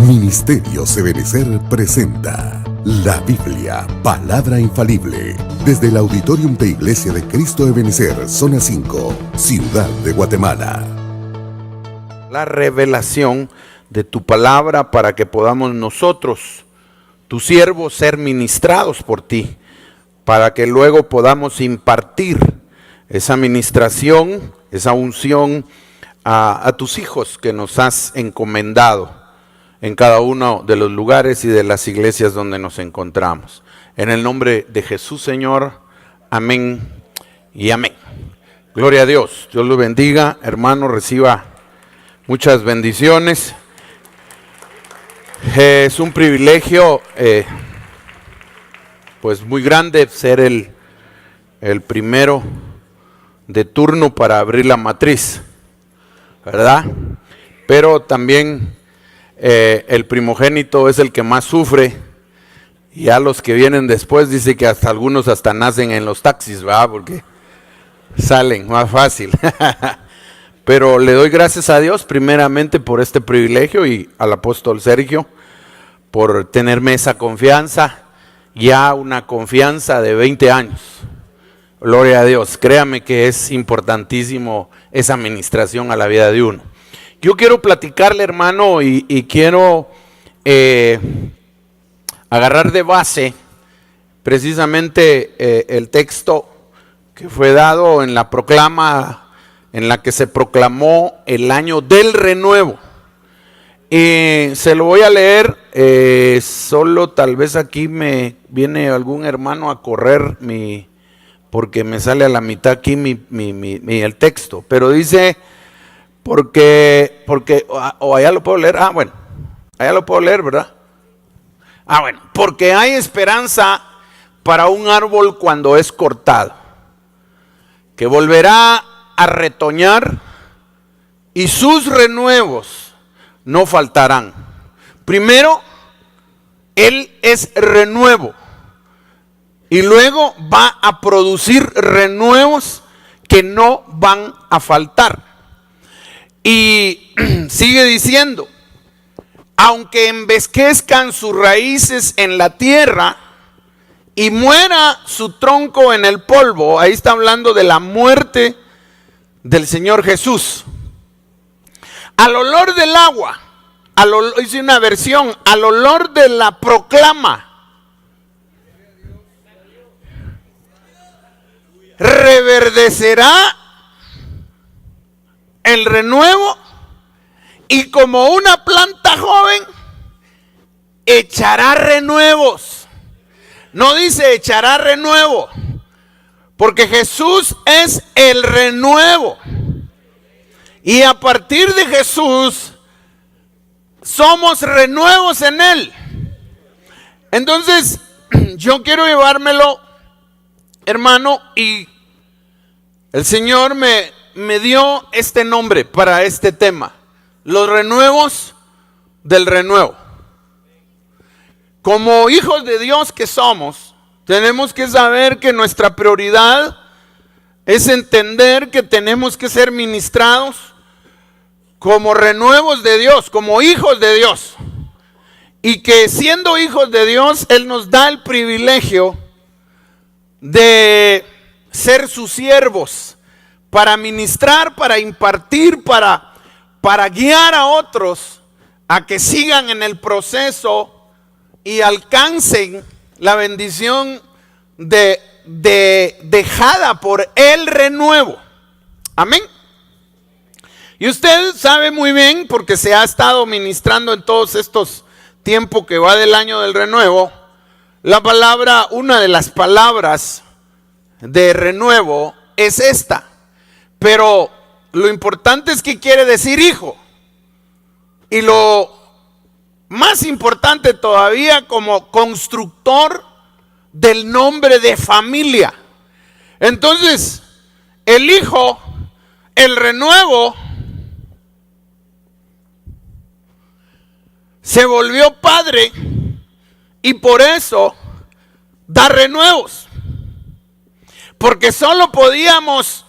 Ministerios Ebenecer presenta la Biblia, palabra infalible, desde el Auditorium de Iglesia de Cristo Ebenecer, Zona 5, Ciudad de Guatemala. La revelación de tu palabra para que podamos nosotros, tus siervos, ser ministrados por ti, para que luego podamos impartir esa ministración, esa unción a tus hijos que nos has encomendado en cada uno de los lugares y de las iglesias donde nos encontramos. En el nombre de Jesús, Señor, amén y amén. Gloria a Dios. Dios lo bendiga, hermano, reciba muchas bendiciones. Es un privilegio pues muy grande ser el primero de turno para abrir la matriz, ¿verdad? Pero también el primogénito es el que más sufre, y a los que vienen después dice que hasta algunos hasta nacen en los taxis, ¿verdad? Porque salen más fácil. Pero le doy gracias a Dios primeramente por este privilegio y al apóstol Sergio por tenerme esa confianza, ya una confianza de 20 años. Gloria a Dios, créame que es importantísimo esa administración a la vida de uno. Yo quiero platicarle, hermano, y quiero agarrar de base precisamente el texto que fue dado en la proclama, en la que se proclamó el año del renuevo. Se lo voy a leer, solo tal vez aquí me viene algún hermano a correr porque me sale a la mitad aquí el texto, pero dice... Porque o allá lo puedo leer, bueno, allá lo puedo leer, ¿verdad? Bueno, porque hay esperanza para un árbol cuando es cortado, que volverá a retoñar y sus renuevos no faltarán. Primero, él es renuevo y luego va a producir renuevos que no van a faltar. Y sigue diciendo, aunque envejezcan sus raíces en la tierra y muera su tronco en el polvo, ahí está hablando de la muerte del Señor Jesús. Al olor del agua, hice una versión, al olor de la proclama, reverdecerá el renuevo, y como una planta joven echará renuevos. No dice echará renuevo, porque Jesús es el renuevo, y a partir de Jesús somos renuevos en Él. Entonces yo quiero llevármelo, hermano, y el Señor me dio este nombre para este tema: los renuevos del renuevo. Como hijos de Dios que somos, tenemos que saber que nuestra prioridad es entender que tenemos que ser ministrados como renuevos de Dios, como hijos de Dios, y que siendo hijos de Dios, Él nos da el privilegio de ser sus siervos, para ministrar, para impartir, para guiar a otros a que sigan en el proceso y alcancen la bendición dejada por el renuevo. Amén. Y usted sabe muy bien, porque se ha estado ministrando en todos estos tiempos que va del año del renuevo, la palabra, una de las palabras de renuevo es esta. Pero lo importante es que quiere decir hijo. Y lo más importante todavía, como constructor del nombre de familia. Entonces, el hijo, el renuevo, se volvió padre y por eso da renuevos. Porque solo podíamos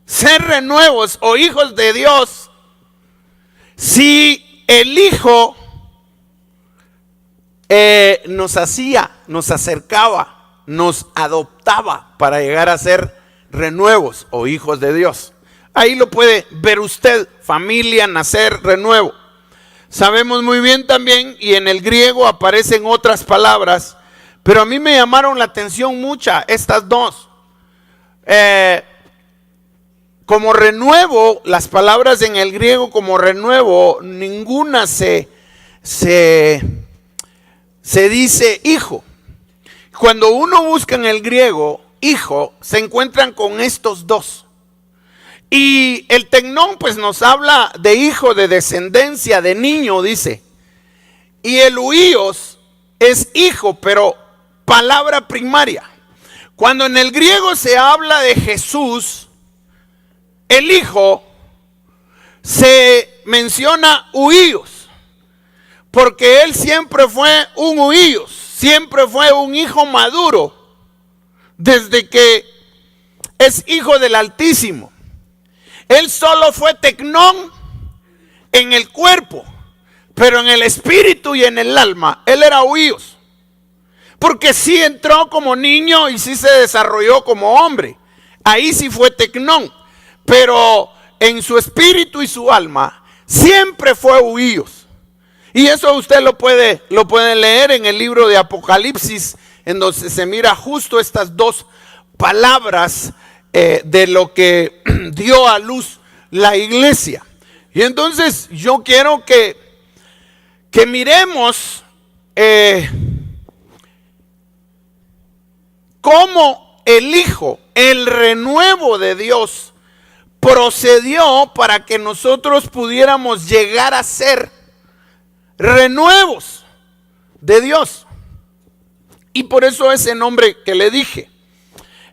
ser renuevos o hijos de Dios si el Hijo nos acercaba, nos adoptaba para llegar a ser renuevos o hijos de Dios. Ahí lo puede ver usted, familia, nacer, renuevo. Sabemos muy bien también, y en el griego aparecen otras palabras, pero a mí me llamaron la atención muchas, estas dos. Como renuevo, las palabras en el griego como renuevo, ninguna se dice hijo. Cuando uno busca en el griego hijo, se encuentran con estos dos. Y el tecnón pues nos habla de hijo, de descendencia, de niño, dice. Y el huíos es hijo, pero palabra primaria. Cuando en el griego se habla de Jesús, el hijo, se menciona huíos, porque él siempre fue un huíos, siempre fue un hijo maduro, desde que es hijo del Altísimo. Él solo fue tecnón en el cuerpo, pero en el espíritu y en el alma, él era huíos. Porque sí entró como niño y sí se desarrolló como hombre. Ahí sí fue tecnón, pero en su espíritu y su alma siempre fue huíos. Y eso usted lo puede leer en el libro de Apocalipsis, en donde se mira justo estas dos palabras de lo que dio a luz la iglesia. Y entonces yo quiero que miremos cómo el Hijo, el renuevo de Dios, procedió para que nosotros pudiéramos llegar a ser renuevos de Dios. Y por eso ese nombre que le dije.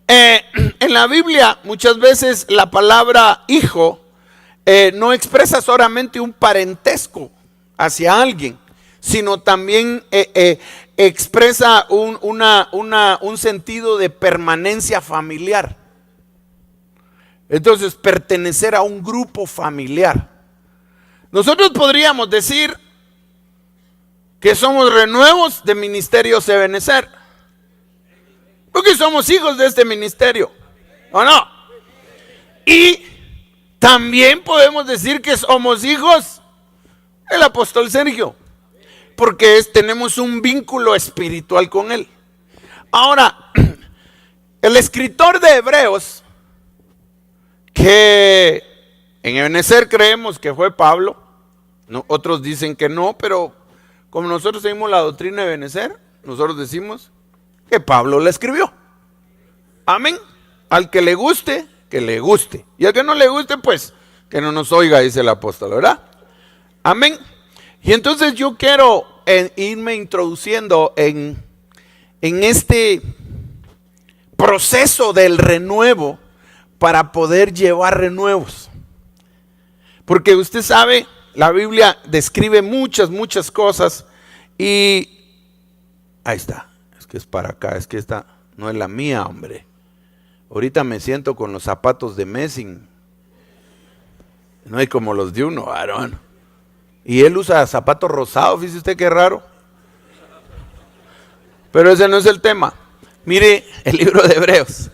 En la Biblia muchas veces la palabra hijo no expresa solamente un parentesco hacia alguien, sino también expresa un sentido de permanencia familiar. Entonces, pertenecer a un grupo familiar. Nosotros podríamos decir que somos renuevos de Ministerios Ebenecer, porque somos hijos de este ministerio, ¿o no? Y también podemos decir que somos hijos del apóstol Sergio, porque tenemos un vínculo espiritual con él. Ahora, el escritor de Hebreos, que en Ebenecer creemos que fue Pablo, no, otros dicen que no, pero como nosotros seguimos la doctrina de Ebenecer, nosotros decimos que Pablo la escribió. Amén. Al que le guste, que le guste. Y al que no le guste, pues que no nos oiga, dice el apóstol, ¿verdad? Amén. Y entonces yo quiero irme introduciendo en este proceso del renuevo para poder llevar renuevos. Porque usted sabe, la Biblia describe muchas cosas y ahí está. Es que es para acá, es que esta no es la mía, hombre. Ahorita me siento con los zapatos de Messing. No hay como los de uno, varón. Y él usa zapatos rosados, fíjese usted qué raro. Pero ese no es el tema. Mire el libro de Hebreos.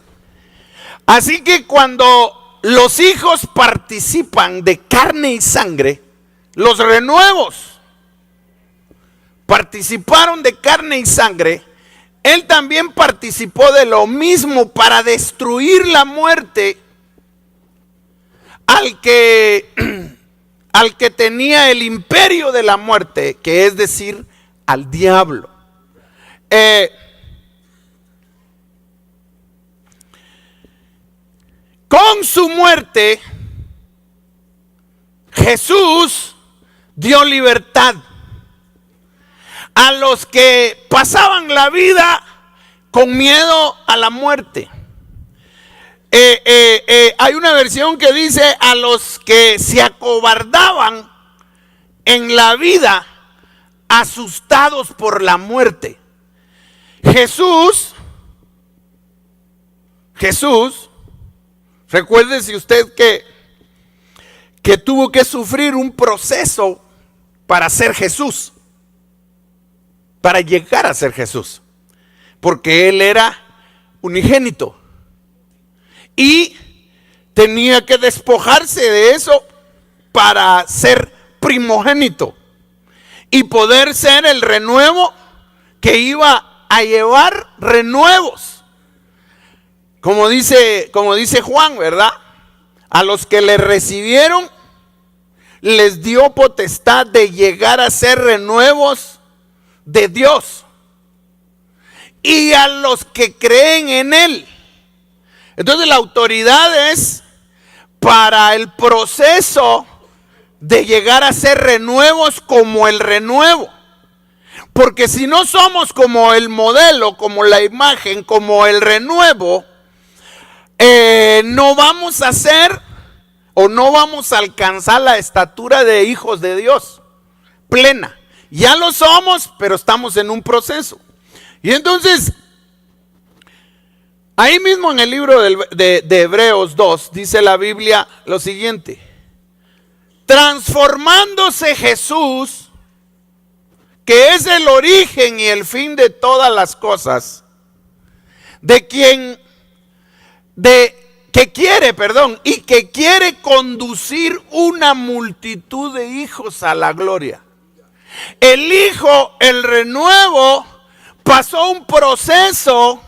Así que cuando los hijos participan de carne y sangre, los renuevos participaron de carne y sangre, él también participó de lo mismo para destruir la muerte al que tenía el imperio de la muerte, que es decir, al diablo. Con su muerte, Jesús dio libertad a los que pasaban la vida con miedo a la muerte. Hay una versión que dice a los que se acobardaban en la vida, asustados por la muerte. Jesús, recuérdese usted que tuvo que sufrir un proceso para ser Jesús, para llegar a ser Jesús, porque Él era unigénito y tenía que despojarse de eso para ser primogénito y poder ser el renuevo que iba a llevar renuevos. Como dice Juan, ¿verdad? A los que le recibieron les dio potestad de llegar a ser renuevos de Dios. Y a los que creen en Él. Entonces la autoridad es para el proceso de llegar a ser renuevos como el renuevo. Porque si no somos como el modelo, como la imagen, como el renuevo, no vamos a ser o no vamos a alcanzar la estatura de hijos de Dios plena. Ya lo somos, pero estamos en un proceso. Y entonces, ahí mismo en el libro de Hebreos 2, dice la Biblia lo siguiente: transformándose Jesús, que es el origen y el fin de todas las cosas, que quiere conducir una multitud de hijos a la gloria. El Hijo, el renuevo, pasó un proceso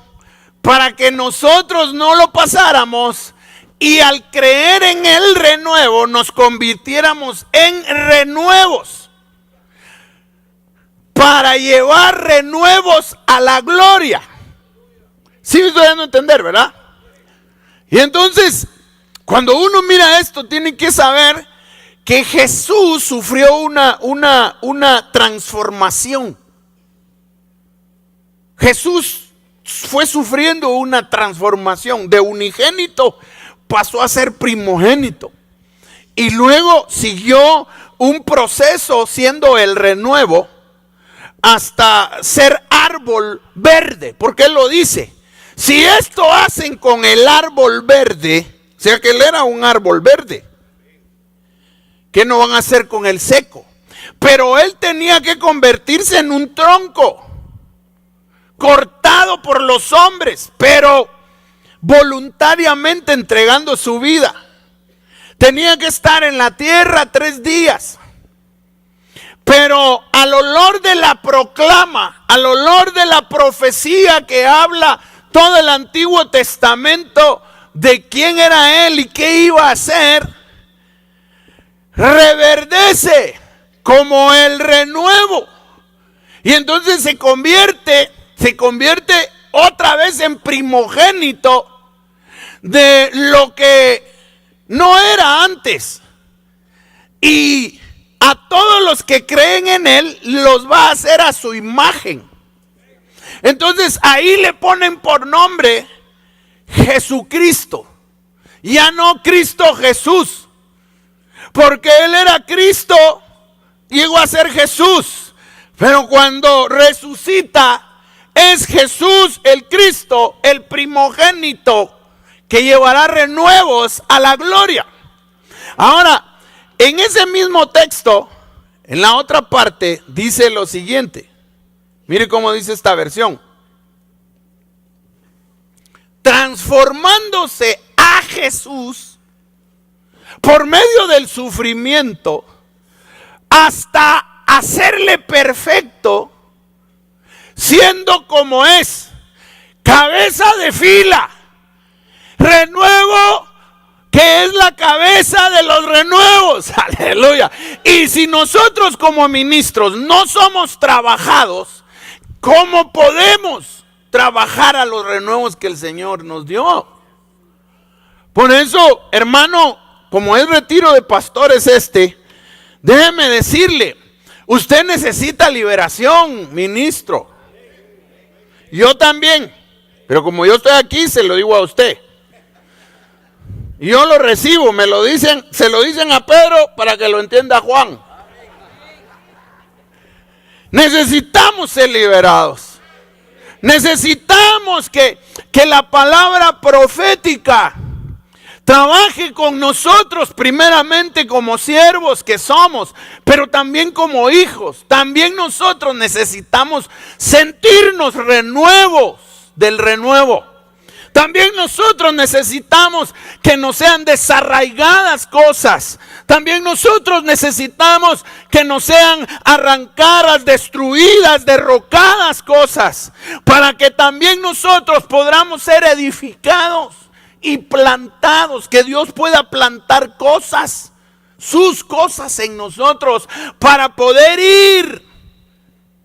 para que nosotros no lo pasáramos, y al creer en el renuevo nos convirtiéramos en renuevos para llevar renuevos a la gloria. ¿Sí me estoy dando a entender, verdad? Y entonces, cuando uno mira esto, tiene que saber que Jesús sufrió una transformación. Jesús fue sufriendo una transformación. De unigénito pasó a ser primogénito. Y luego siguió un proceso siendo el renuevo hasta ser árbol verde. Porque Él lo dice: si esto hacen con el árbol verde, o sea que Él era un árbol verde, ¿qué no van a hacer con el seco? Pero Él tenía que convertirse en un tronco cortado por los hombres, pero voluntariamente entregando su vida. Tenía que estar en la tierra 3 días. Pero al olor de la proclama, al olor de la profecía que habla todo el Antiguo Testamento de quién era Él y qué iba a hacer, reverdece como el renuevo. Y entonces se convierte otra vez en primogénito de lo que no era antes. Y a todos los que creen en Él los va a hacer a su imagen. Entonces ahí le ponen por nombre Jesucristo. Ya no Cristo Jesús, porque Él era Cristo, llegó a ser Jesús. Pero cuando resucita, es Jesús el Cristo, el primogénito, que llevará renuevos a la gloria. Ahora, en ese mismo texto, en la otra parte, dice lo siguiente. Mire cómo dice esta versión: transformándose a Jesús por medio del sufrimiento hasta hacerle perfecto, siendo como es, cabeza de fila, renuevo, que es la cabeza de los renuevos. Aleluya. Y si nosotros como ministros no somos trabajados, ¿cómo podemos trabajar a los renuevos que el Señor nos dio? Por eso, hermano, como es retiro de pastores déjeme decirle, usted necesita liberación, ministro. Yo también, pero como yo estoy aquí, se lo digo a usted. Y yo lo recibo, se lo dicen a Pedro para que lo entienda Juan. Necesitamos ser liberados. Necesitamos que la palabra profética trabaje con nosotros primeramente como siervos que somos, pero también como hijos. También nosotros necesitamos sentirnos renuevos del renuevo. También nosotros necesitamos que nos sean desarraigadas cosas. También nosotros necesitamos que nos sean arrancadas, destruidas, derrocadas cosas, para que también nosotros podamos ser edificados y plantados, que Dios pueda plantar cosas, sus cosas en nosotros, para poder ir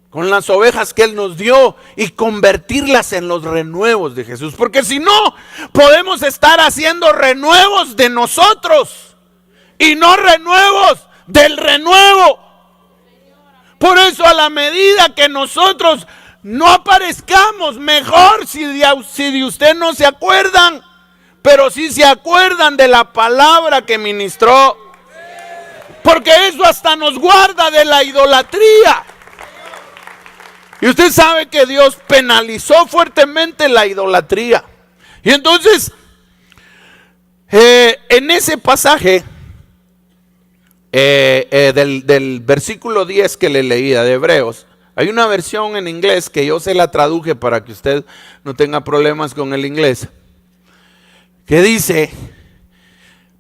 con las ovejas que Él nos dio y convertirlas en los renuevos de Jesús. Porque si no, podemos estar haciendo renuevos de nosotros y no renuevos del renuevo. Por eso, a la medida que nosotros no aparezcamos, mejor si de usted no se acuerdan, pero sí se acuerdan de la palabra que ministró. Porque eso hasta nos guarda de la idolatría. Y usted sabe que Dios penalizó fuertemente la idolatría. Y entonces, en ese pasaje del versículo 10 que le leía de Hebreos, hay una versión en inglés que yo se la traduje para que usted no tenga problemas con el inglés, que dice: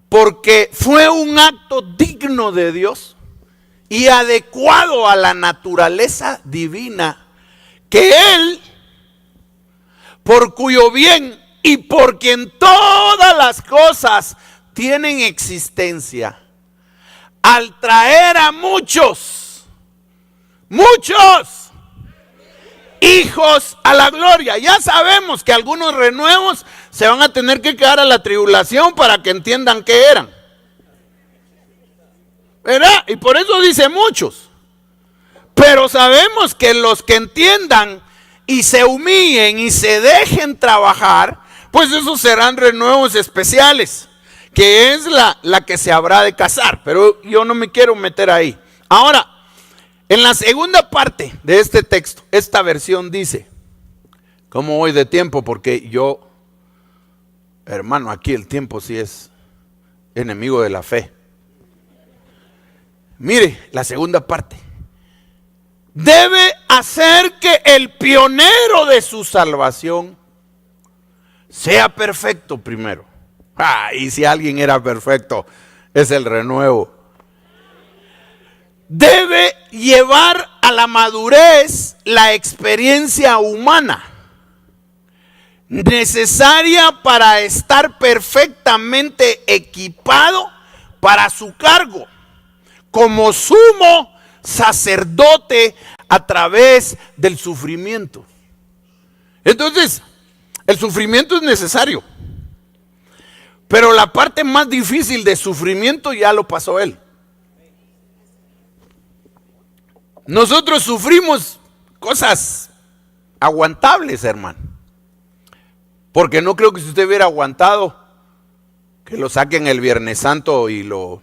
porque fue un acto digno de Dios y adecuado a la naturaleza divina, que Él, por cuyo bien y por quien todas las cosas tienen existencia, al traer a muchos hijos a la gloria. Ya sabemos que algunos renuevos se van a tener que quedar a la tribulación para que entiendan qué eran, ¿verdad? Y por eso dice muchos. Pero sabemos que los que entiendan y se humillen y se dejen trabajar, pues esos serán renuevos especiales, que es la que se habrá de casar. Pero yo no me quiero meter ahí. Ahora, en la segunda parte de este texto, esta versión dice, ¿cómo voy de tiempo? Porque yo, hermano, aquí el tiempo sí es enemigo de la fe. Mire, la segunda parte. Debe hacer que el pionero de su salvación sea perfecto primero. Y si alguien era perfecto, es el renuevo. Debe llevar a la madurez la experiencia humana necesaria para estar perfectamente equipado para su cargo como sumo sacerdote a través del sufrimiento. Entonces, el sufrimiento es necesario, pero la parte más difícil de sufrimiento ya lo pasó Él. Nosotros sufrimos cosas aguantables, hermano, porque no creo que si usted hubiera aguantado que lo saquen el Viernes Santo y lo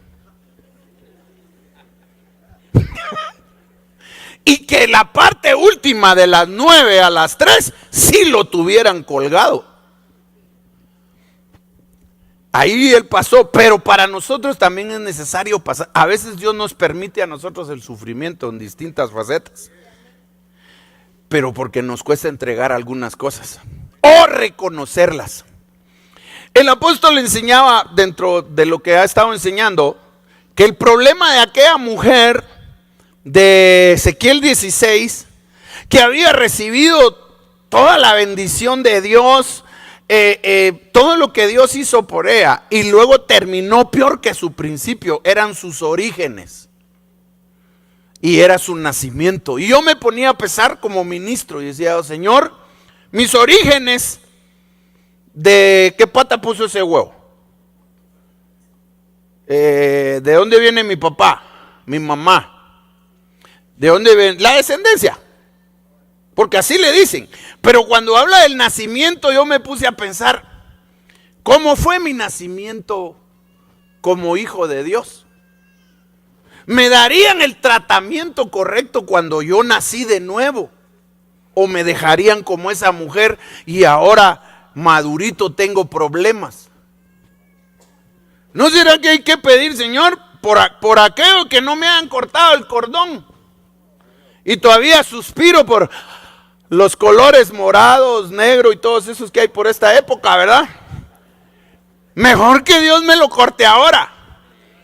y que la parte última de las 9 a las 3 sí lo tuvieran colgado. Ahí Él pasó, pero para nosotros también es necesario pasar. A veces Dios nos permite a nosotros el sufrimiento en distintas facetas, pero porque nos cuesta entregar algunas cosas o reconocerlas. El apóstol enseñaba, dentro de lo que ha estado enseñando, que el problema de aquella mujer de Ezequiel 16, que había recibido toda la bendición de Dios, todo lo que Dios hizo por ella, y luego terminó peor que su principio. Eran sus orígenes y era su nacimiento. Y yo me ponía a pensar como ministro y decía: oh, Señor, mis orígenes, ¿de qué pata puso ese huevo? ¿De dónde viene mi papá, mi mamá? ¿De dónde viene la descendencia? Porque así le dicen. Pero cuando habla del nacimiento, yo me puse a pensar, ¿cómo fue mi nacimiento como hijo de Dios? ¿Me darían el tratamiento correcto cuando yo nací de nuevo? ¿O me dejarían como esa mujer y ahora madurito tengo problemas? ¿No será que hay que pedir, Señor, por aquello que no me han cortado el cordón? Y todavía suspiro por los colores morados, negro y todos esos que hay por esta época, ¿verdad? Mejor que Dios me lo corte ahora,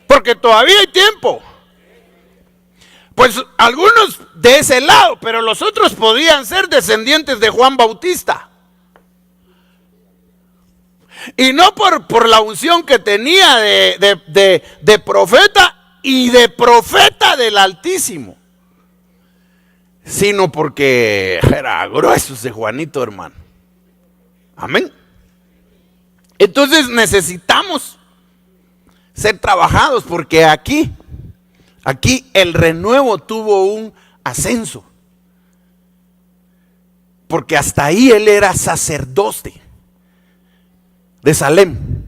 porque todavía hay tiempo. Pues algunos de ese lado, pero los otros podían ser descendientes de Juan Bautista. Y no por la unción que tenía de profeta y de profeta del Altísimo, sino porque era grueso ese Juanito, hermano. Amén. Entonces necesitamos ser trabajados, porque aquí el renuevo tuvo un ascenso, porque hasta ahí él era sacerdote de Salem,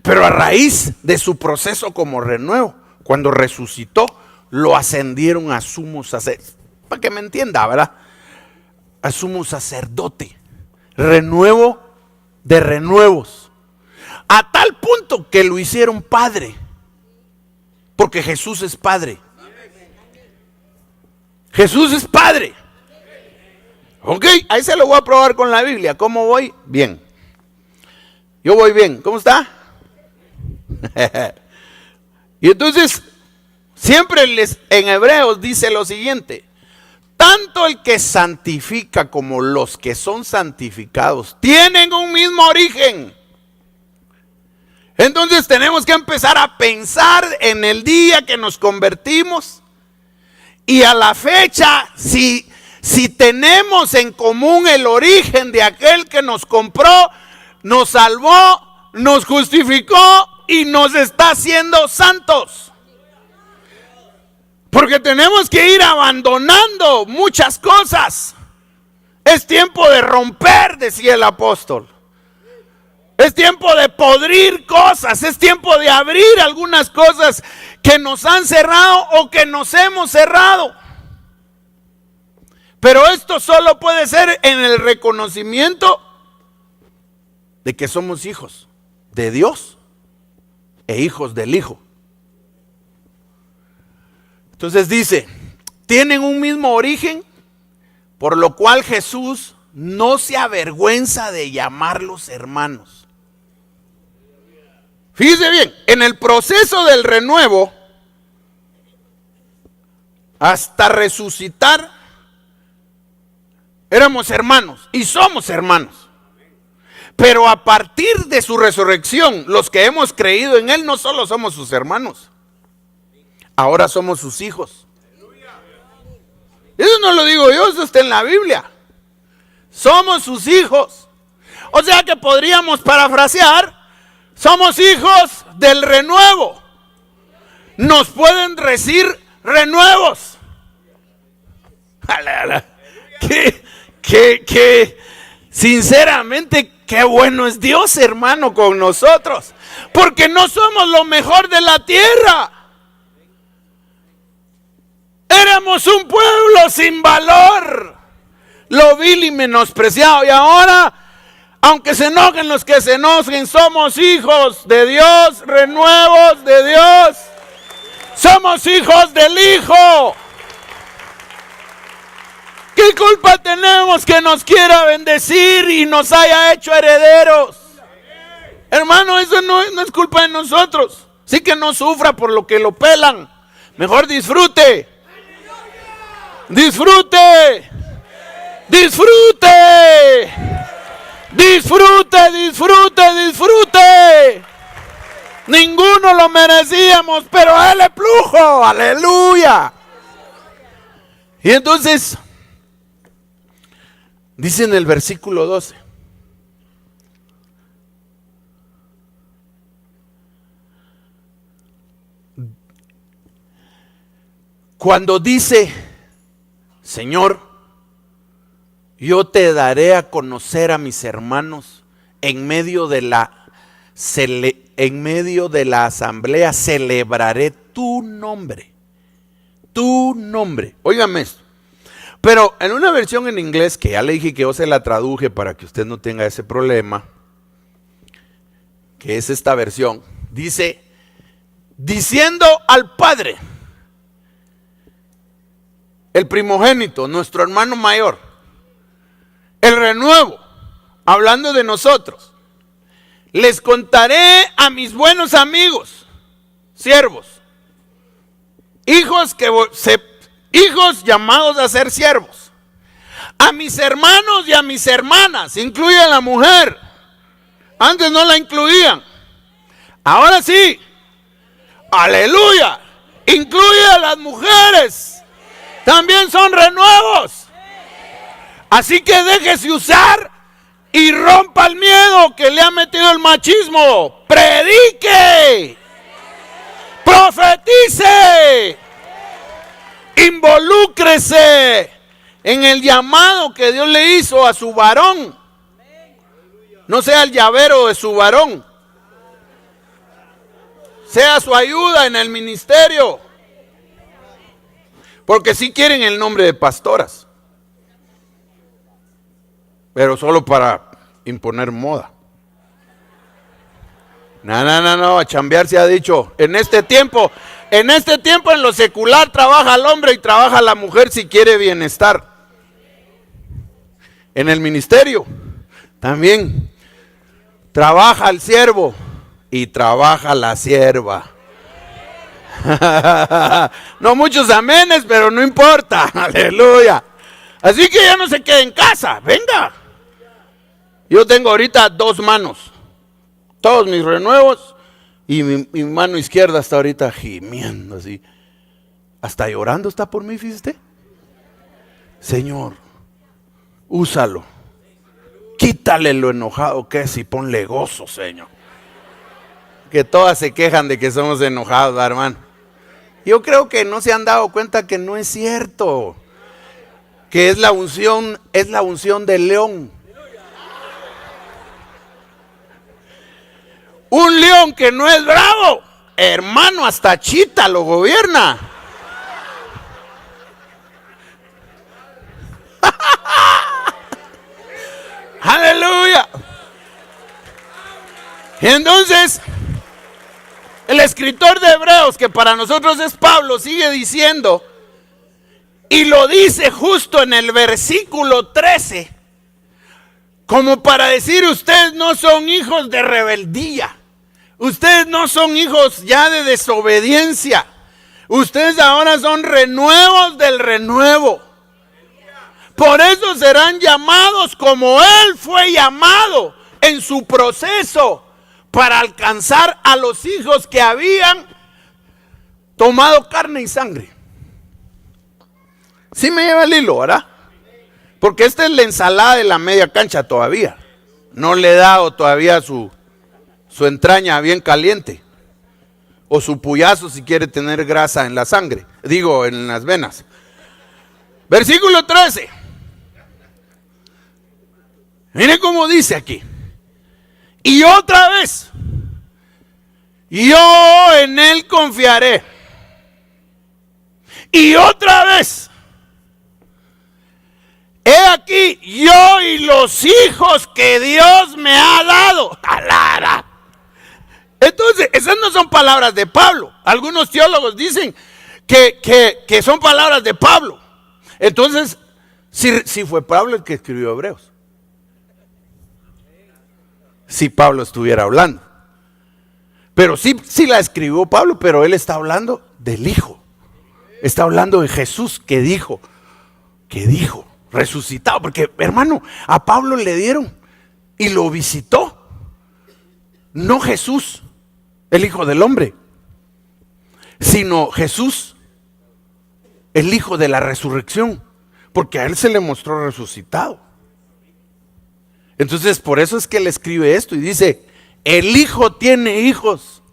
pero a raíz de su proceso como renuevo, cuando resucitó, lo ascendieron a sumo sacerdote, para que me entienda, ¿verdad? A sumo sacerdote, renuevo de renuevos, a tal punto que lo hicieron padre, porque Jesús es padre. Jesús es padre. Ok, ahí se lo voy a probar con la Biblia. ¿Cómo voy? Bien. Yo voy bien. ¿Cómo está? Y entonces, siempre en Hebreos dice lo siguiente: tanto el que santifica como los que son santificados tienen un mismo origen. Entonces tenemos que empezar a pensar en el día que nos convertimos y a la fecha, si tenemos en común el origen de aquel que nos compró, nos salvó, nos justificó y nos está haciendo santos. Porque tenemos que ir abandonando muchas cosas. Es tiempo de romper, decía el apóstol. Es tiempo de podrir cosas, es tiempo de abrir algunas cosas que nos han cerrado o que nos hemos cerrado. Pero esto solo puede ser en el reconocimiento de que somos hijos de Dios e hijos del Hijo. Entonces dice, tienen un mismo origen, por lo cual Jesús no se avergüenza de llamarlos hermanos. Fíjese bien, en el proceso del renuevo, hasta resucitar, éramos hermanos y somos hermanos. Pero a partir de su resurrección, los que hemos creído en Él no solo somos sus hermanos, ahora somos sus hijos. Eso no lo digo yo, eso está en la Biblia. Somos sus hijos. O sea que podríamos parafrasear: somos hijos del renuevo. Nos pueden decir renuevos. Que sinceramente, qué bueno es Dios, hermano, con nosotros. Porque no somos lo mejor de la tierra. Éramos un pueblo sin valor, lo vil y menospreciado. Y ahora, aunque se enojen los que se enojen, somos hijos de Dios, renuevos de Dios. Somos hijos del Hijo. ¿Qué culpa tenemos que nos quiera bendecir y nos haya hecho herederos? Hermano, eso no es culpa de nosotros. Sí, que no sufra por lo que lo pelan. Mejor disfrute. Disfrute. Disfrute. Disfrute, disfrute, disfrute. Ninguno lo merecíamos, pero a Él le plujo. Aleluya. Y entonces, dice en el versículo 12: cuando dice, Señor, yo te daré a conocer a mis hermanos en medio de la asamblea, celebraré tu nombre. Tu nombre. Óigame esto. Pero en una versión en inglés, que ya le dije que yo se la traduje para que usted no tenga ese problema, que es esta versión, Dice, diciendo al Padre, el primogénito, nuestro hermano mayor, el renuevo, hablando de nosotros, les contaré a mis buenos amigos, siervos, hijos llamados a ser siervos, a mis hermanos y a mis hermanas, incluye a la mujer, antes no la incluían, ahora sí, aleluya, incluye a las mujeres, también son renuevos, así que déjese usar y rompa el miedo que le ha metido el machismo, predique, profetice, involúcrese en el llamado que Dios le hizo a su varón. No sea el llavero de su varón, sea su ayuda en el ministerio, porque sí quieren el nombre de pastoras, pero solo para imponer moda. No, a chambear se ha dicho. En este tiempo en lo secular trabaja el hombre y trabaja la mujer si quiere bienestar. En el ministerio también trabaja el siervo y trabaja la sierva. No muchos amenes, pero no importa. Aleluya. Así que ya no se quede en casa, venga. Yo tengo ahorita 2 manos, todos mis renuevos, y mi mano izquierda está ahorita gimiendo así, hasta llorando está por mí, fíjate. Señor, úsalo, quítale lo enojado que es y ponle gozo, Señor. Que todas se quejan de que somos enojados, hermano. Yo creo que no se han dado cuenta que no es cierto, que es la unción del león. Un león que no es bravo, hermano, hasta Chita lo gobierna. Aleluya. Y entonces, el escritor de Hebreos, que para nosotros es Pablo, sigue diciendo, y lo dice justo en el versículo 13, como para decir, ustedes no son hijos de rebeldía. Ustedes no son hijos ya de desobediencia. Ustedes ahora son renuevos del renuevo. Por eso serán llamados como Él fue llamado en su proceso para alcanzar a los hijos que habían tomado carne y sangre. Sí me lleva el hilo, ¿verdad? Porque esta es la ensalada de la media cancha todavía. No le he dado todavía su entraña bien caliente, o su puyazo si quiere tener grasa en la sangre, digo en las venas. Versículo 13, mire cómo dice aquí, y otra vez, yo en Él confiaré, y otra vez, he aquí yo y los hijos que Dios me ha dado. ¡Alara! Entonces, esas no son palabras de Pablo. Algunos teólogos dicen que son palabras de Pablo. Entonces, si fue Pablo el que escribió Hebreos. Si Pablo estuviera hablando. Pero sí la escribió Pablo, pero él está hablando del Hijo. Está hablando de Jesús que dijo, resucitado. Porque, hermano, a Pablo le dieron y lo visitó. No Jesús, el Hijo del Hombre, sino Jesús, el Hijo de la resurrección, porque a Él se le mostró resucitado. Entonces, por eso es que Él escribe esto y dice, el Hijo tiene hijos.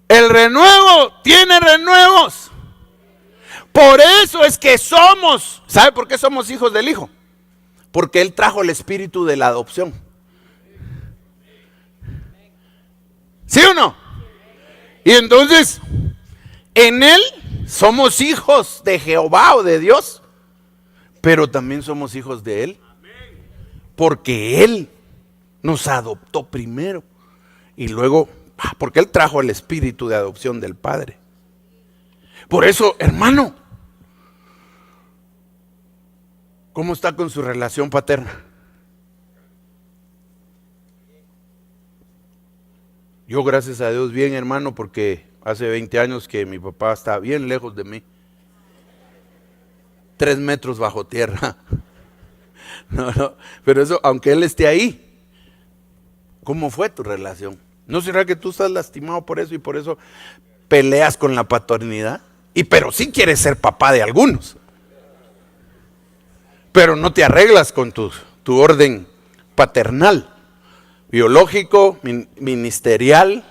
El renuevo tiene renuevos. Por eso es que somos, ¿sabe por qué somos hijos del Hijo? Porque Él trajo el espíritu de la adopción. ¿Sí o no? Y entonces, en Él somos hijos de Jehová o de Dios, pero también somos hijos de Él, porque Él nos adoptó primero. Y luego, porque Él trajo el espíritu de adopción del Padre. Por eso, hermano, ¿cómo está con su relación paterna? Yo, gracias a Dios, bien, hermano, porque hace 20 años que mi papá está bien lejos de mí. 3 metros bajo tierra. No, pero eso, aunque Él esté ahí, ¿cómo fue tu relación? ¿No será que tú estás lastimado por eso y por eso peleas con la paternidad? Pero sí quieres ser papá de algunos. Pero no te arreglas con tu orden paternal, biológico, ministerial,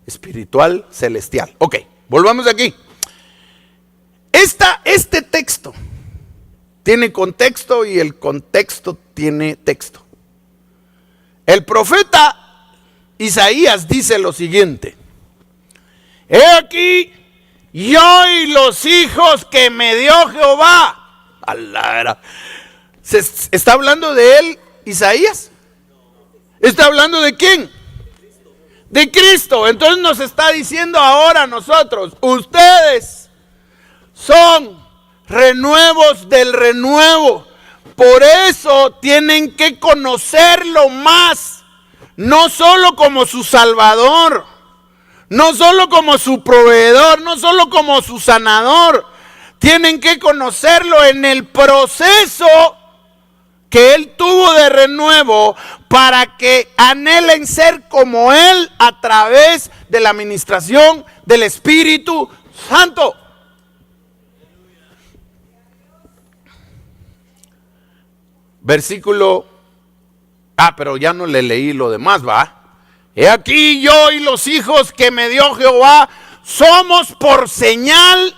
espiritual, celestial. Ok, volvamos aquí. Este texto tiene contexto y el contexto tiene texto. El profeta Isaías dice lo siguiente: he aquí, yo y los hijos que me dio Jehová. ¿Está hablando de él, Isaías? ¿Está hablando de quién? De Cristo. Entonces nos está diciendo ahora a nosotros: ustedes son renuevos del renuevo. Por eso tienen que conocerlo más. No solo como su Salvador, no solo como su proveedor, no solo como su sanador. Tienen que conocerlo en el proceso que Él tuvo de renuevo para que anhelen ser como Él a través de la administración del Espíritu Santo. Versículo, pero ya no le leí lo demás, ¿va? He aquí, yo y los hijos que me dio Jehová somos por señal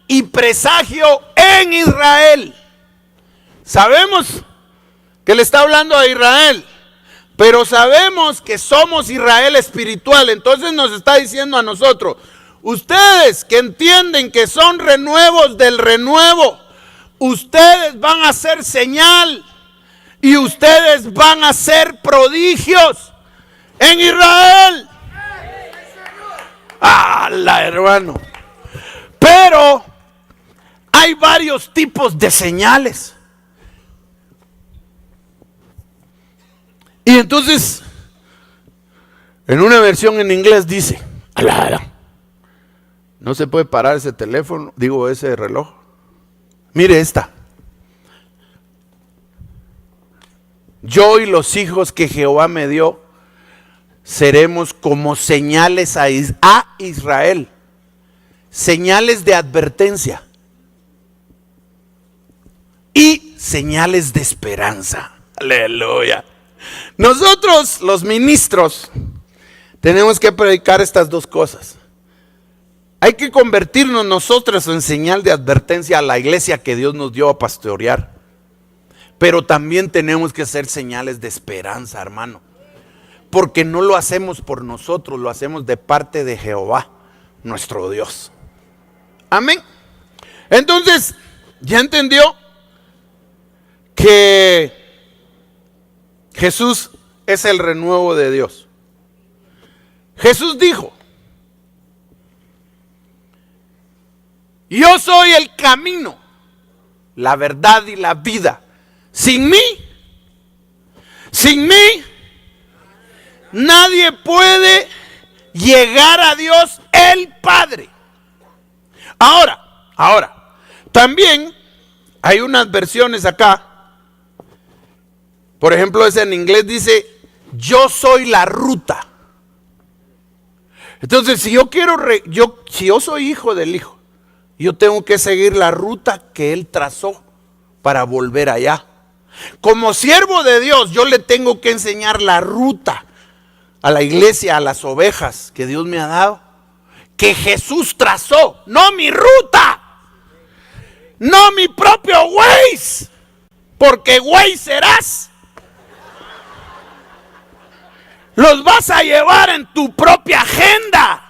y presagio en Israel. Sabemos que le está hablando a Israel, pero sabemos que somos Israel espiritual. Entonces nos está diciendo a nosotros: ustedes que entienden que son renuevos del renuevo, ustedes van a hacer señal y ustedes van a hacer prodigios en Israel. Hermano. Pero hay varios tipos de señales. Y entonces, en una versión en inglés dice: no se puede parar ese teléfono, ese reloj. Mire esta: yo y los hijos que Jehová me dio seremos como señales a Israel, señales de advertencia y señales de esperanza. Aleluya. Nosotros, los ministros, tenemos que predicar estas dos cosas. Hay que convertirnos nosotros en señal de advertencia a la iglesia que Dios nos dio a pastorear. Pero también tenemos que hacer señales de esperanza, hermano. Porque no lo hacemos por nosotros, lo hacemos de parte de Jehová, nuestro Dios. Amén. Entonces, ¿ya entendió que Jesús es el renuevo de Dios? Jesús dijo: yo soy el camino, la verdad y la vida. Sin mí, nadie puede llegar a Dios el Padre. Ahora, también hay unas versiones acá. Por ejemplo, esa en inglés dice: yo soy la ruta. Entonces, si yo soy hijo del Hijo, yo tengo que seguir la ruta que Él trazó para volver allá. Como siervo de Dios, yo le tengo que enseñar la ruta a la iglesia, a las ovejas que Dios me ha dado, que Jesús trazó. No mi ruta, no mi propio Waze, porque Waze serás. Los vas a llevar en tu propia agenda.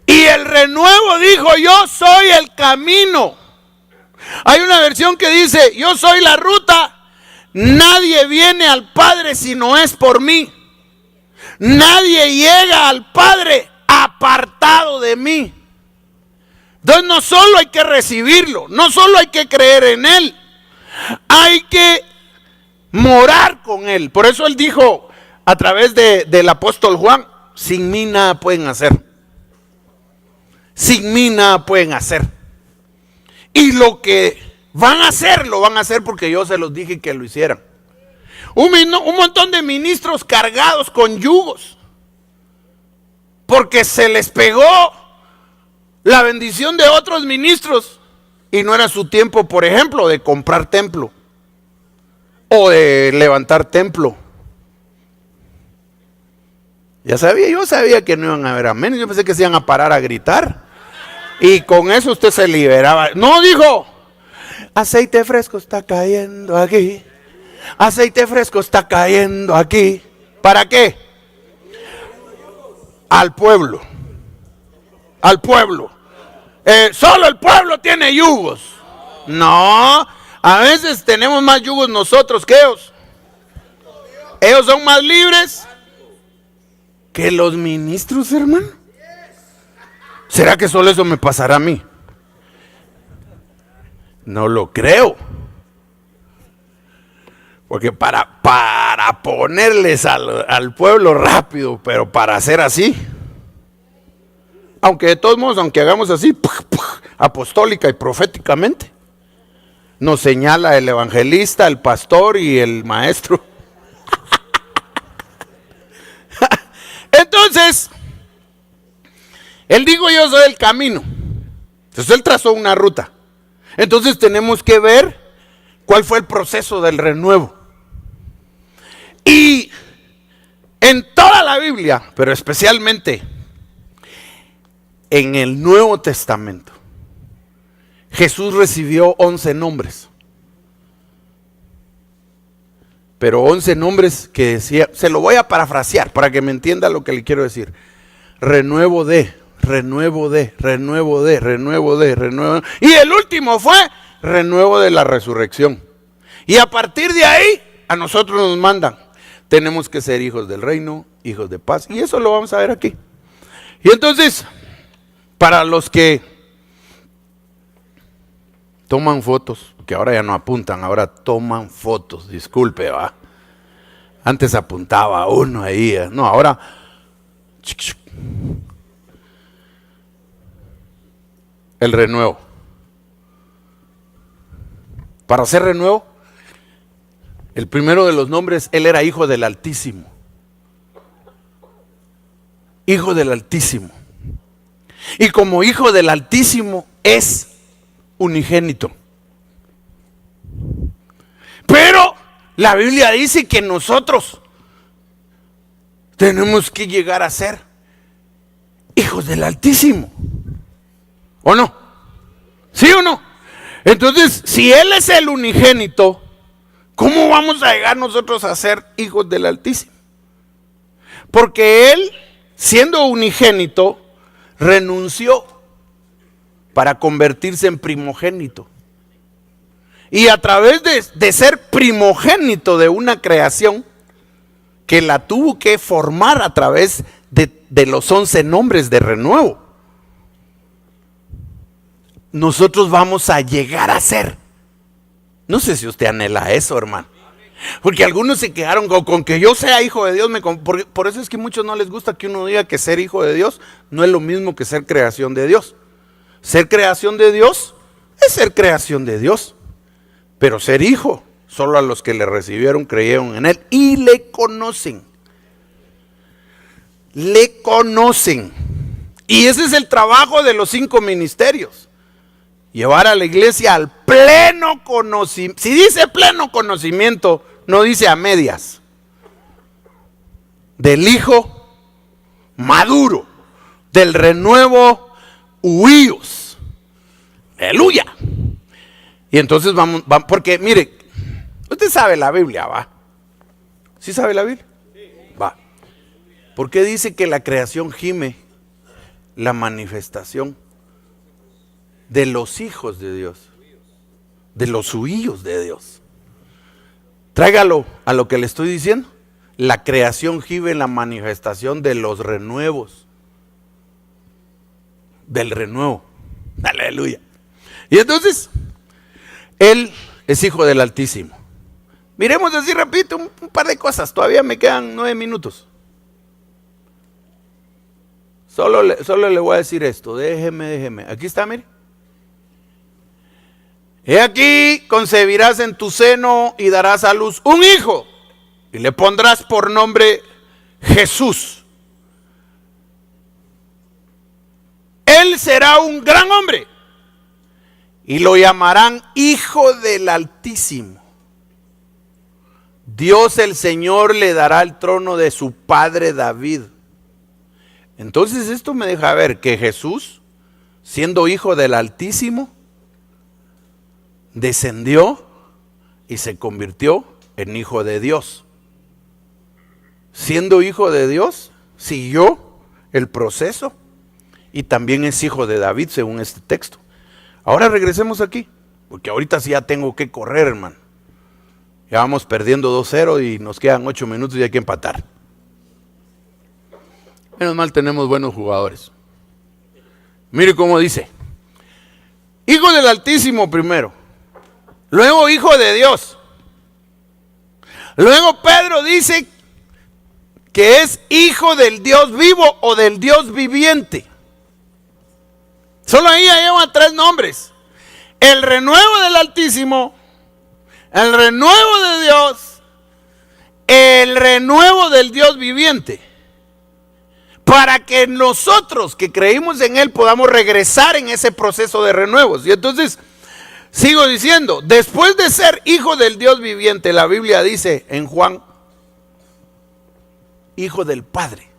Y el renuevo dijo: yo soy el camino. Hay una versión que dice: yo soy la ruta. nadie viene al Padre si no es por mí. Nadie llega al Padre apartado de mí. Entonces no solo hay que recibirlo, no solo hay que creer en Él, hay que morar con Él. Por eso Él dijo a través del apóstol Juan: sin mí nada pueden hacer. Sin mí nada pueden hacer. Y lo que van a hacer, lo van a hacer porque yo se los dije que lo hicieran. Un montón de ministros cargados con yugos, porque se les pegó la bendición de otros ministros y no era su tiempo, por ejemplo, de comprar templo o de levantar templo. Yo sabía que no iban a haber amén. Yo pensé que se iban a parar a gritar y con eso usted se liberaba. No, dijo: aceite fresco está cayendo aquí. Aceite fresco está cayendo aquí. ¿Para qué? Al pueblo. Al pueblo. Solo el pueblo tiene yugos. No, a veces tenemos más yugos nosotros que ellos. Ellos son más libres que los ministros, hermano. ¿Será que solo eso me pasará a mí? No lo creo. Porque para ponerles al pueblo rápido, pero para hacer así, aunque de todos modos, aunque hagamos así, apostólica y proféticamente, nos señala el evangelista, el pastor y el maestro. Entonces, Él dijo: yo soy el camino. Entonces Él trazó una ruta. Entonces tenemos que ver cuál fue el proceso del renuevo. Y en toda la Biblia, pero especialmente en el Nuevo Testamento, Jesús recibió 11 nombres. Pero 11 nombres que decía, se lo voy a parafrasear para que me entienda lo que le quiero decir. Renuevo de, renuevo de, renuevo de, renuevo de, renuevo de. Y el último fue renuevo de la resurrección. Y a partir de ahí, a nosotros nos mandan: tenemos que ser hijos del reino, hijos de paz. Y eso lo vamos a ver aquí. Y entonces, para los que toman fotos, que ahora ya no apuntan, ahora toman fotos, disculpe, va. Antes apuntaba uno ahí, no, ahora. El renuevo. Para hacer renuevo, el primero de los nombres, Él era hijo del Altísimo. Hijo del Altísimo. Y como hijo del Altísimo es unigénito. Pero la Biblia dice que nosotros tenemos que llegar a ser hijos del Altísimo. ¿O no? ¿Sí o no? Entonces, si Él es el unigénito, ¿cómo vamos a llegar nosotros a ser hijos del Altísimo? Porque Él, siendo unigénito, renunció para convertirse en primogénito. Y a través de ser primogénito de una creación que la tuvo que formar a través de los 11 nombres de renuevo, nosotros vamos a llegar a ser. No sé si usted anhela eso, hermano. Porque algunos se quedaron con que yo sea hijo de Dios. Por eso es que a muchos no les gusta que uno diga que ser hijo de Dios no es lo mismo que ser creación de Dios. Ser creación de Dios es ser creación de Dios. Pero ser hijo, solo a los que le recibieron, creyeron en Él y le conocen. Le conocen. Y ese es el trabajo de los 5 ministerios. Llevar a la iglesia al pleno conocimiento. Si dice pleno conocimiento, no dice a medias. Del hijo maduro, del renuevo huíos. Aleluya. Y entonces vamos, porque mire, usted sabe la Biblia, ¿va? ¿Sí sabe la Biblia? Va. ¿Por qué dice que la creación gime la manifestación de los hijos de Dios? De los huíos de Dios. Tráigalo a lo que le estoy diciendo. La creación gime en la manifestación de los renuevos. Del renuevo. Aleluya. Y entonces, Él es hijo del Altísimo. Miremos así, repito, un par de cosas. Todavía me quedan 9 minutos. Solo le voy a decir esto. Déjeme. Aquí está, mire. He aquí, concebirás en tu seno y darás a luz un hijo. Y le pondrás por nombre Jesús. Él será un gran hombre. Y lo llamarán Hijo del Altísimo. Dios el Señor le dará el trono de su padre David. Entonces esto me deja ver que Jesús, siendo hijo del Altísimo, descendió y se convirtió en hijo de Dios. Siendo hijo de Dios, siguió el proceso y también es hijo de David según este texto. Ahora regresemos aquí, porque ahorita sí ya tengo que correr, hermano. Ya vamos perdiendo 2-0 y nos quedan 8 minutos y hay que empatar. Menos mal tenemos buenos jugadores. Mire cómo dice. Hijo del Altísimo primero. Luego hijo de Dios. Luego Pedro dice que es hijo del Dios vivo o del Dios viviente. Solo ahí ya llevan 3 nombres. El renuevo del Altísimo, el renuevo de Dios, el renuevo del Dios viviente. Para que nosotros que creímos en Él podamos regresar en ese proceso de renuevos. Y entonces, sigo diciendo, después de ser hijo del Dios viviente, la Biblia dice en Juan, hijo del Padre.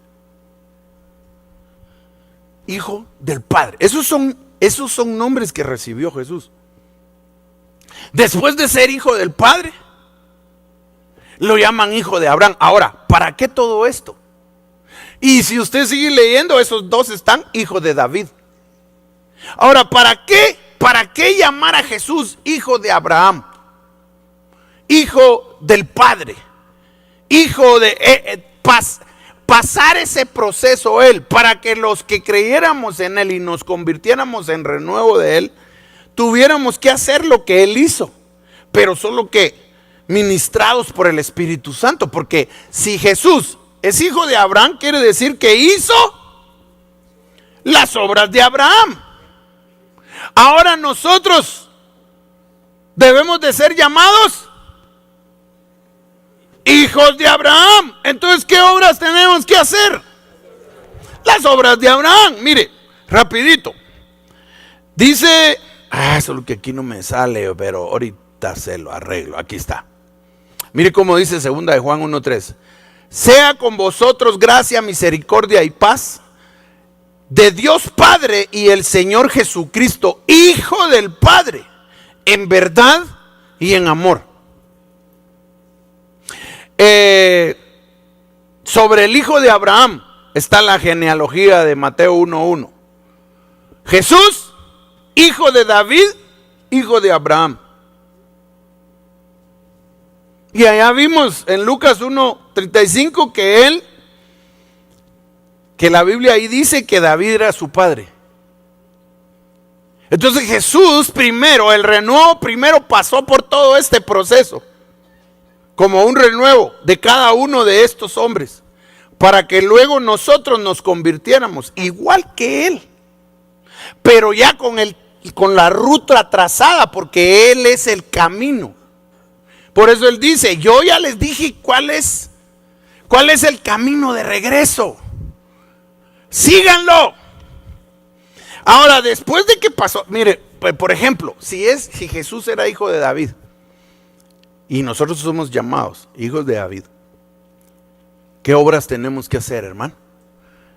Hijo del Padre. Esos son nombres que recibió Jesús. Después de ser hijo del Padre, lo llaman hijo de Abraham. Ahora, ¿para qué todo esto? Y si usted sigue leyendo, esos 2 están hijo de David. Ahora, ¿para qué? ¿Para qué llamar a Jesús hijo de Abraham? Hijo del Padre. Hijo de pasar ese proceso Él, para que los que creyéramos en Él y nos convirtiéramos en renuevo de Él, tuviéramos que hacer lo que Él hizo, pero solo que ministrados por el Espíritu Santo. Porque si Jesús es hijo de Abraham, quiere decir que hizo las obras de Abraham. Ahora nosotros debemos de ser llamados hijos de Abraham. Entonces, ¿qué obras tenemos que hacer? Las obras de Abraham. Mire, rapidito. Dice, solo que aquí no me sale, pero ahorita se lo arreglo. Aquí está. Mire cómo dice 2 de Juan 1:3. Sea con vosotros gracia, misericordia y paz de Dios Padre y el Señor Jesucristo, Hijo del Padre, en verdad y en amor. Sobre el hijo de Abraham está la genealogía de Mateo 1:1. Jesús, hijo de David, hijo de Abraham. Y allá vimos en Lucas 1:35 que la Biblia ahí dice que David era su padre. Entonces Jesús primero, el renuevo primero pasó por todo este proceso, como un renuevo de cada uno de estos hombres, para que luego nosotros nos convirtiéramos igual que Él, pero ya con la ruta trazada, porque Él es el camino. Por eso Él dice, yo ya les dije cuál es el camino de regreso. Síganlo. Ahora, después de que pasó, mire, por ejemplo, si Jesús era hijo de David y nosotros somos llamados hijos de David, ¿qué obras tenemos que hacer, hermano?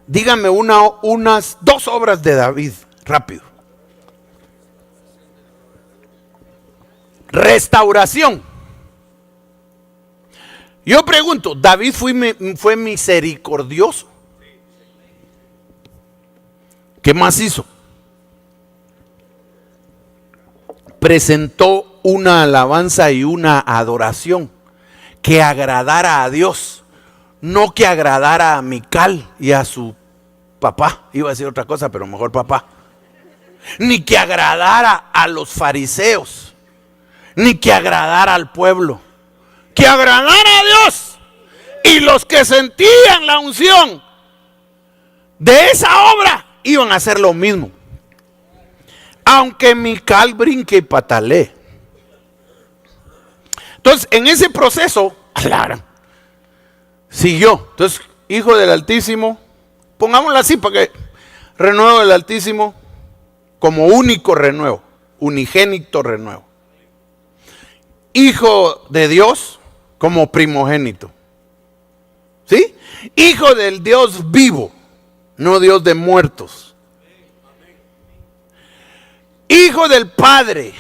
Dígame unas 2 obras de David, rápido. Restauración. Yo pregunto, ¿David fue misericordioso? ¿Qué más hizo? Presentó una alabanza y una adoración. que agradara a Dios, no que agradara a Mical y a su papá. Iba a decir otra cosa, pero mejor papá. Ni que agradara a los fariseos, ni que agradara al pueblo, que agradara a Dios. Y los que sentían la unción de esa obra iban a hacer lo mismo, aunque Mical brinque y patalee. Entonces, en ese proceso, siguió. Entonces, hijo del Altísimo, pongámoslo así para que renuevo del Altísimo como único renuevo, unigénito renuevo. Hijo de Dios como primogénito. ¿Sí? Hijo del Dios vivo, no Dios de muertos. Hijo del Padre.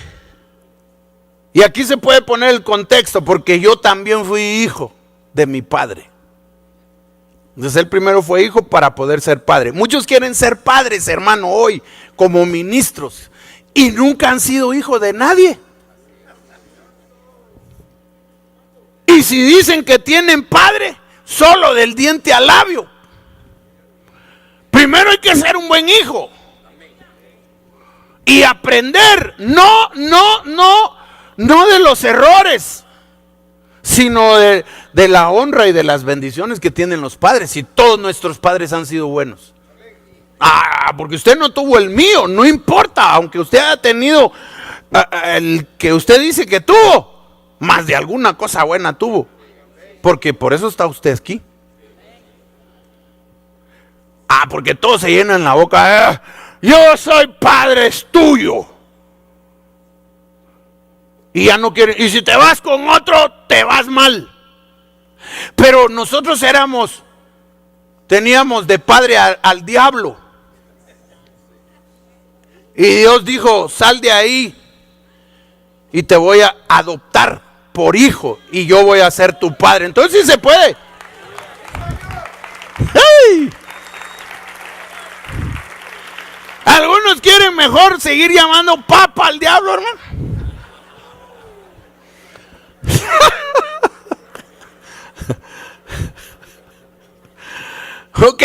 Y aquí se puede poner el contexto, porque yo también fui hijo de mi padre. Entonces él primero fue hijo para poder ser padre. Muchos quieren ser padres, hermano, hoy como ministros, y nunca han sido hijos de nadie. Y si dicen que tienen padre, solo del diente al labio. Primero hay que ser un buen hijo y aprender, no de los errores, sino de la honra y de las bendiciones que tienen los padres. Y todos nuestros padres han sido buenos. Porque usted no tuvo el mío, no importa, aunque usted haya tenido el que usted dice que tuvo, más de alguna cosa buena tuvo, porque por eso está usted aquí. Porque todos se llenan la boca, yo soy padre tuyo. Y ya no quieren, y si te vas con otro, te vas mal. Pero nosotros teníamos de padre al diablo. Y Dios dijo, sal de ahí y te voy a adoptar por hijo y yo voy a ser tu padre. Entonces sí se puede. ¡Hey! Algunos quieren mejor seguir llamando papa al diablo, hermano. Ok,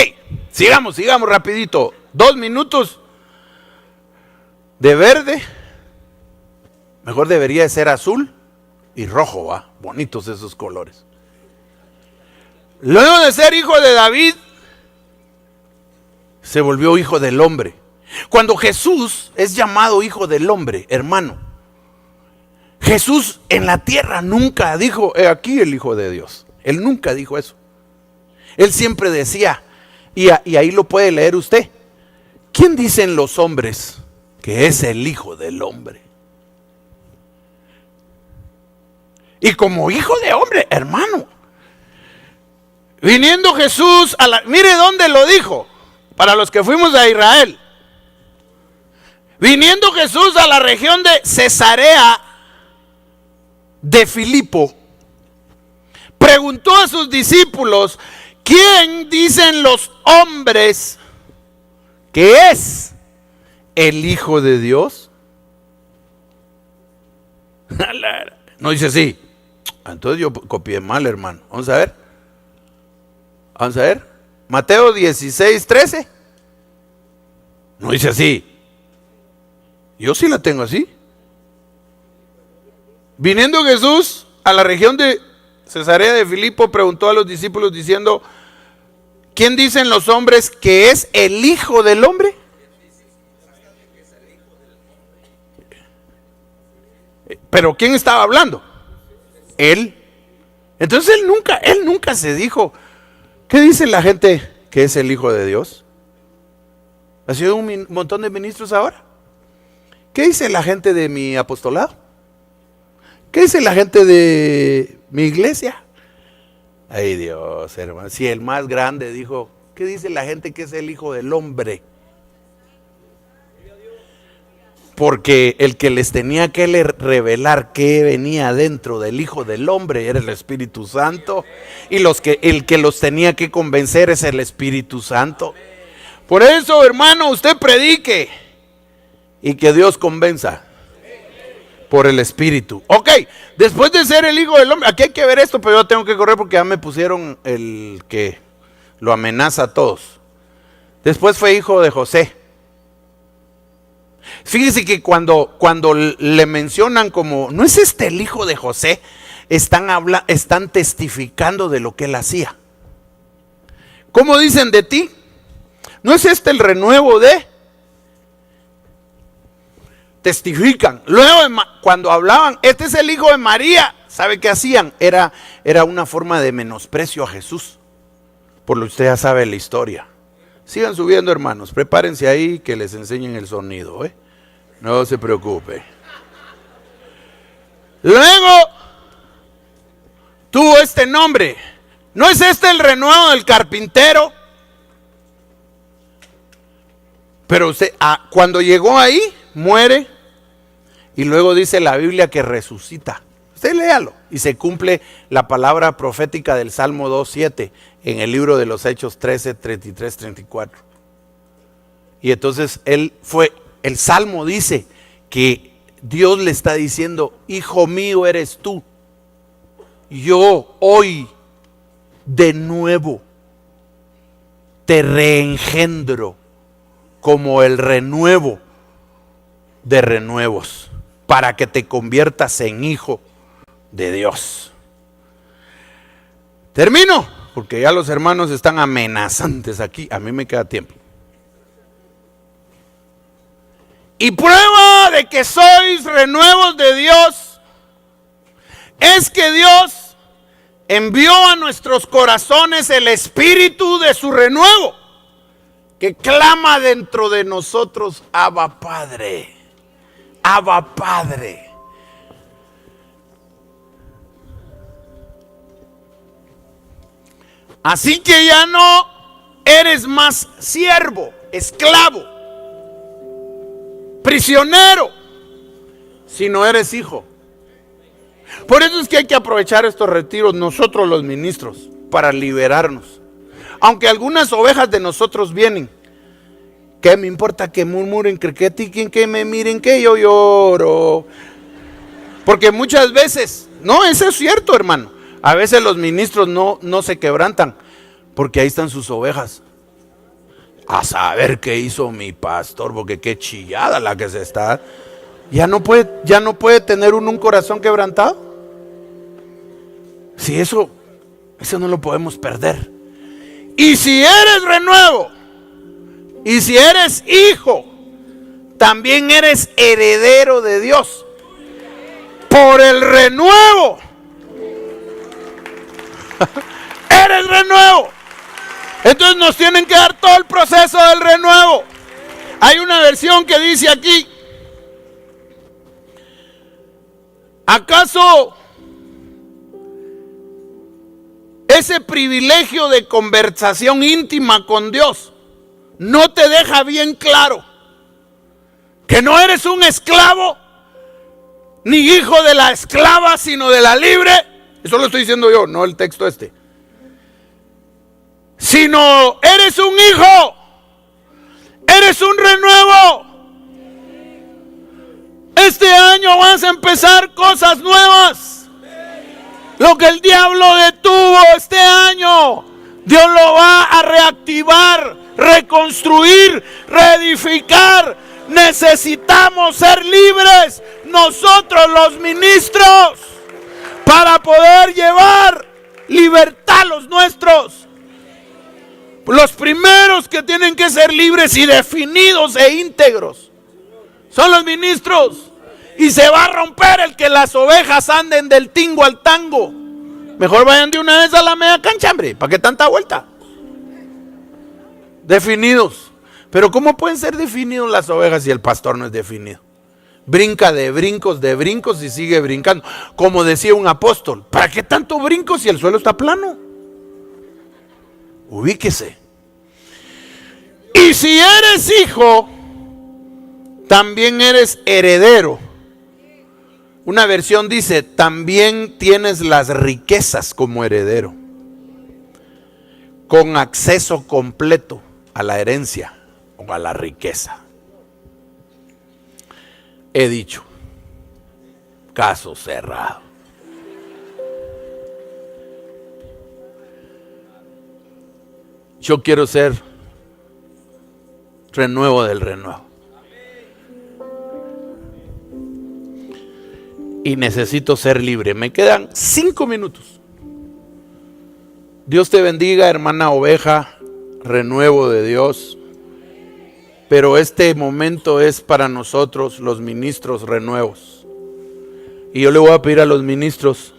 sigamos rapidito. 2 minutos de verde. Mejor debería de ser azul y rojo, ¿va? Bonitos esos colores. Luego de ser hijo de David, se volvió hijo del hombre. Cuando Jesús es llamado hijo del hombre, hermano, Jesús en la tierra nunca dijo, he aquí el Hijo de Dios. Él nunca dijo eso. Él siempre decía, y ahí lo puede leer usted, ¿quién dicen los hombres que es el Hijo del Hombre? Y como hijo de hombre, hermano, viniendo Jesús mire dónde lo dijo, para los que fuimos a Israel. Viniendo Jesús a la región de Cesarea de Filipo, preguntó a sus discípulos, ¿quién dicen los hombres que es el Hijo de Dios? No dice así. Entonces yo copié mal, hermano. Vamos a ver. Mateo 16:13. No dice así. Yo sí la tengo así. Viniendo Jesús a la región de Cesarea de Filipo, preguntó a los discípulos diciendo, ¿quién dicen los hombres que es el Hijo del Hombre? Pero ¿quién estaba hablando? Él. Entonces él nunca se dijo, ¿qué dice la gente que es el Hijo de Dios? ¿Ha sido un montón de ministros ahora? ¿Qué dice la gente de mi apostolado? ¿Qué dice la gente de mi iglesia? Ay Dios, hermano, si el más grande dijo, ¿qué dice la gente que es el Hijo del Hombre? Porque el que les tenía que revelar qué venía dentro del Hijo del Hombre era el Espíritu Santo. Y el que los tenía que convencer es el Espíritu Santo. Por eso, hermano, usted predique y que Dios convenza. por el Espíritu. Ok, después de ser el Hijo del Hombre, aquí hay que ver esto, pero yo tengo que correr porque ya me pusieron el que lo amenaza a todos. Después fue hijo de José. Fíjese que cuando le mencionan como, ¿no es este el hijo de José? Están testificando de lo que él hacía. ¿Cómo dicen de ti? ¿No es este el renuevo de? Testifican. Luego cuando hablaban, este es el hijo de María, ¿sabe qué hacían? Era una forma de menosprecio a Jesús. Por lo que usted ya sabe la historia. Sigan subiendo, hermanos, prepárense ahí que les enseñen el sonido, ¿eh? No se preocupe. Luego tuvo este nombre. ¿No es este el renuevo del carpintero? Pero usted, cuando llegó ahí, muere. Y luego dice la Biblia que resucita. Usted léalo. Y se cumple la palabra profética del Salmo 2:7 en el libro de los Hechos 13, 33, 34. Y entonces el Salmo dice que Dios le está diciendo, hijo mío eres tú. Yo hoy de nuevo te reengendro como el renuevo de renuevos, para que te conviertas en hijo de Dios. Termino, porque ya los hermanos están amenazantes aquí. A mí me queda tiempo. Y prueba de que sois renuevos de Dios es que Dios envió a nuestros corazones el espíritu de su renuevo, que clama dentro de nosotros, Abba Padre, Abba Padre. Así que ya no eres más siervo, esclavo, prisionero, sino eres hijo. Por eso es que hay que aprovechar estos retiros nosotros los ministros para liberarnos. Aunque algunas ovejas de nosotros vienen, ¿qué me importa que murmuren, que critiquen, que me miren, que yo lloro? Porque muchas veces, no, eso es cierto, hermano. A veces los ministros no se quebrantan porque ahí están sus ovejas. A saber qué hizo mi pastor, porque qué chillada la que se está. Ya no puede tener uno un corazón quebrantado. Si eso no lo podemos perder. Y si eres renuevo, y si eres hijo, también eres heredero de Dios por el renuevo. Eres renuevo. Entonces nos tienen que dar todo el proceso del renuevo. Hay una versión que dice aquí: ¿acaso ese privilegio de conversación íntima con Dios no te deja bien claro que no eres un esclavo ni hijo de la esclava, sino de la libre? Eso lo estoy diciendo yo, no el texto este. Sino eres un hijo, eres un renuevo. Este año vas a empezar cosas nuevas. Lo que el diablo detuvo este año, Dios lo va a reactivar, reconstruir, reedificar. Necesitamos ser libres nosotros los ministros para poder llevar libertad a los nuestros. Los primeros que tienen que ser libres y definidos e íntegros son los ministros. Y se va a romper el que las ovejas anden del tingo al tango. Mejor vayan de una vez a la media cancha, hombre. ¿Para qué tanta vuelta? Definidos. Pero ¿cómo pueden ser definidos las ovejas si el pastor no es definido? Brinca de brincos y sigue brincando. Como decía un apóstol, ¿para qué tanto brinco si el suelo está plano? Ubíquese. Y si eres hijo, también eres heredero. Una versión dice, también tienes las riquezas como heredero, con acceso completo a la herencia o a la riqueza. He dicho. caso cerrado. Yo quiero ser renuevo del renuevo. Y necesito ser libre. Me quedan 5 minutos. Dios te bendiga, hermana oveja, renuevo de Dios. Pero este momento es para nosotros, los ministros renuevos. Y yo le voy a pedir a los ministros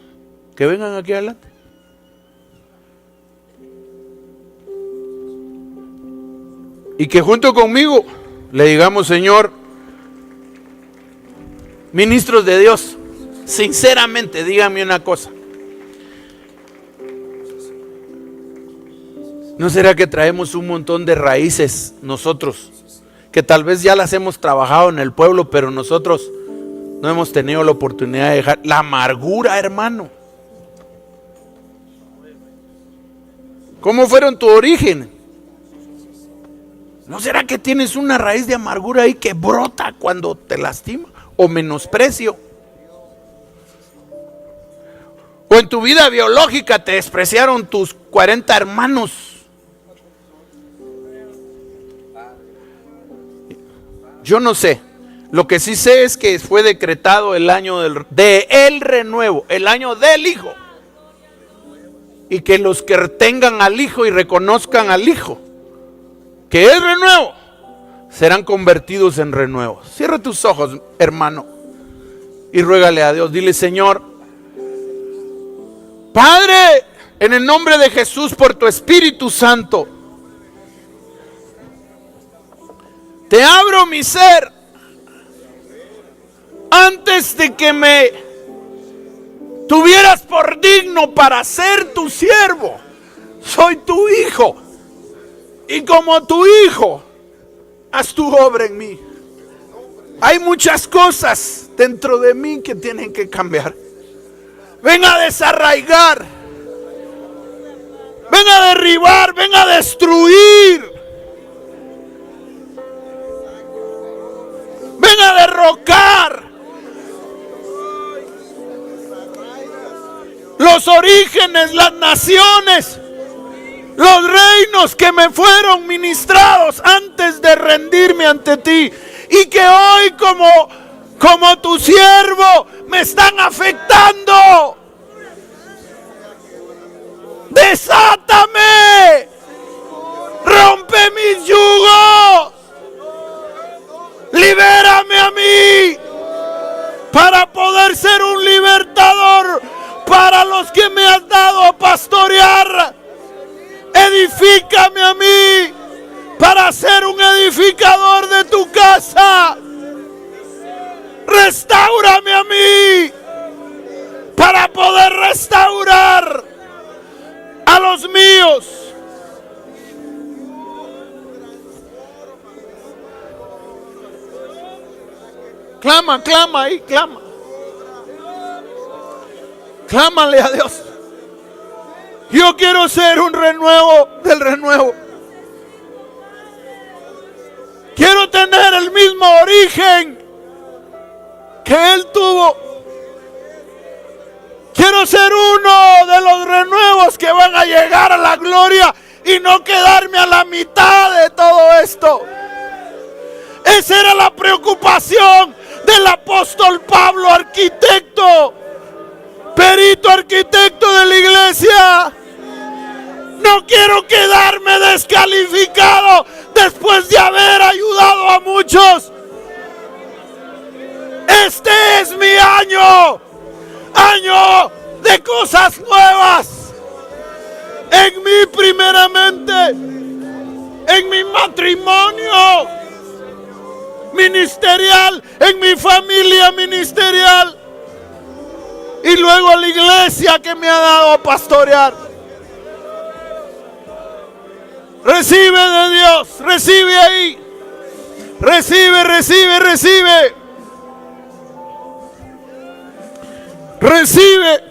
que vengan aquí adelante. Y que junto conmigo le digamos: Señor, ministros de Dios, sinceramente díganme una cosa. ¿No será que traemos un montón de raíces nosotros, que tal vez ya las hemos trabajado en el pueblo, pero nosotros no hemos tenido la oportunidad de dejar? La amargura, hermano. ¿Cómo fueron tu origen? ¿No será que tienes una raíz de amargura ahí que brota cuando te lastima? O menosprecio. O en tu vida biológica te despreciaron tus 40 hermanos. Yo no sé. Lo que sí sé es que fue decretado el año del renuevo, el año del Hijo. Y que los que tengan al Hijo y reconozcan al Hijo, que es renuevo, serán convertidos en renuevos. Cierra tus ojos, hermano, y ruégale a Dios. Dile: Señor, Padre, en el nombre de Jesús, por tu Espíritu Santo, te abro mi ser antes de que me tuvieras por digno para ser tu siervo. Soy tu hijo, y como tu hijo, haz tu obra en mí. Hay muchas cosas dentro de mí que tienen que cambiar. Ven a desarraigar, ven a derribar, ven a destruir, ven a derrocar los orígenes, las naciones, los reinos que me fueron ministrados antes de rendirme ante ti, y que hoy como tu siervo me están afectando. Desátame, rompe mis yugos, libérame a mí para poder ser un libertador para los que me has dado a pastorear. Edifícame a mí para ser un edificador de tu casa. Restáurame a mí para poder restaurar a los míos. Clama, clama ahí, clama. Clámale a Dios. Yo quiero ser un renuevo del renuevo. Quiero tener el mismo origen que Él tuvo. Quiero ser uno de los renuevos que van a llegar a la gloria y no quedarme a la mitad de todo esto. Esa era la preocupación del apóstol Pablo, arquitecto, perito arquitecto de la iglesia. No quiero quedarme descalificado después de haber ayudado a muchos. Este es mi año de cosas nuevas. En mí primeramente, en mi matrimonio ministerial, en mi familia ministerial, y luego la iglesia que me ha dado a pastorear. Recibe de Dios, recibe ahí, recibe, recibe, recibe, recibe.